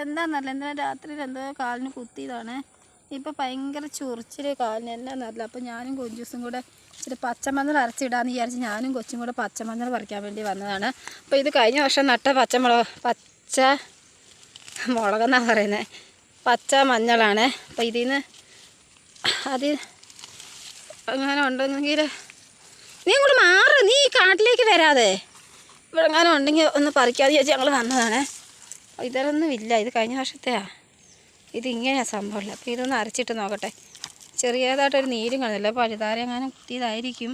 എന്താണെന്നറിയില്ല, ഇന്നലെ രാത്രിയിൽ എന്തോ കാലിന് കുത്തിയതാണ്. ഇപ്പം ഭയങ്കര ചൊറിച്ചിൽ കാലിന്, എന്താണെന്നറിയില്ല. അപ്പോൾ ഞാനും കൊഞ്ചൂസും കൂടെ ഇച്ചിരി പച്ചമഞ്ഞൾ അരച്ചിടാമെന്ന് വിചാരിച്ച് ഞാനും കൊച്ചും കൂടെ പച്ചമഞ്ഞൾ പറിക്കാൻ വേണ്ടി വന്നതാണ്. അപ്പോൾ ഇത് കഴിഞ്ഞ വർഷം നട്ട പച്ച മുളകെന്നാണ് പറയുന്നത്, പച്ച മഞ്ഞളാണ്. അപ്പോൾ ഇതിൽ നിന്ന് അങ്ങനെ ഉണ്ടെങ്കിൽ നീ ഇങ്ങോട്ട് മാറ്, നീ ഈ കാട്ടിലേക്ക് വരാതെ. ഇവിടെ എങ്ങനെ ഉണ്ടെങ്കിൽ ഒന്ന് പറിക്കാതെ ചോദിച്ചാൽ ഞങ്ങൾ വന്നതാണ്. ഇതൊന്നും ഇല്ല, ഇത് കഴിഞ്ഞ വർഷത്തെയാണ്. ഇതിങ്ങനെയാണ് സംഭവമില്ല. അപ്പോൾ ഇതൊന്ന് അരച്ചിട്ട് നോക്കട്ടെ. ചെറിയതായിട്ടൊരു നീരും കാണുന്നില്ല, പഴുതാര എങ്ങനെ കുത്തിയതായിരിക്കും.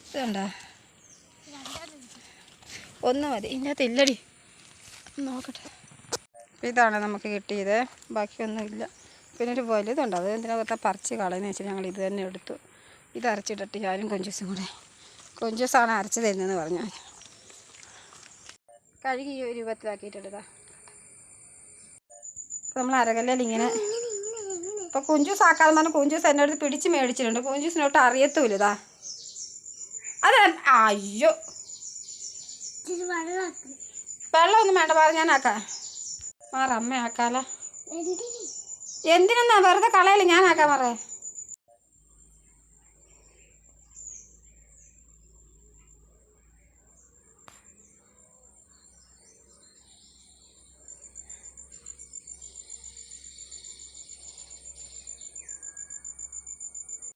ഇതുണ്ടോ? ഒന്ന് മതി, ഇതിനകത്ത് ഇല്ലടി, നോക്കട്ടെ. ഇതാണ് നമുക്ക് കിട്ടിയത്, ബാക്കിയൊന്നുമില്ല. പിന്നെ ഒരു വലുതുണ്ട്, അത് എന്തിനകത്ത് പറിച്ച് കളയെന്ന് വെച്ചാൽ ഞങ്ങൾ ഇത് തന്നെ എടുത്തു. ഇത് അരച്ചിട്ടിട്ട് ഞാനും കൊഞ്ചൂസും കൂടെ. കൊഞ്ചൂസാണ് അരച്ച് തരുന്നതെന്ന് പറഞ്ഞു. കഴുകി ഈ രൂപത്തിലാക്കിയിട്ടെടുത്താ നമ്മൾ അരകല്ലയിൽ ഇങ്ങനെ. ഇപ്പോൾ കുഞ്ചൂസ് ആക്കാതെ പറഞ്ഞാൽ കുഞ്ചൂസ് എന്നെ അടുത്ത് പിടിച്ച് മേടിച്ചിട്ടുണ്ട്. കുഞ്ചൂസിനോട്ട് അറിയത്തുമില്ല. ഇതാ അത് അയ്യോ, വെള്ളമൊന്നും വേണ്ട, പറ ഞാൻ ആക്കാം. മാറ അമ്മ ആക്കാല. എന്തിനെന്നാ വെറുതെ കളയല്ലേ, ഞാൻ ആക്കാൻ പറ.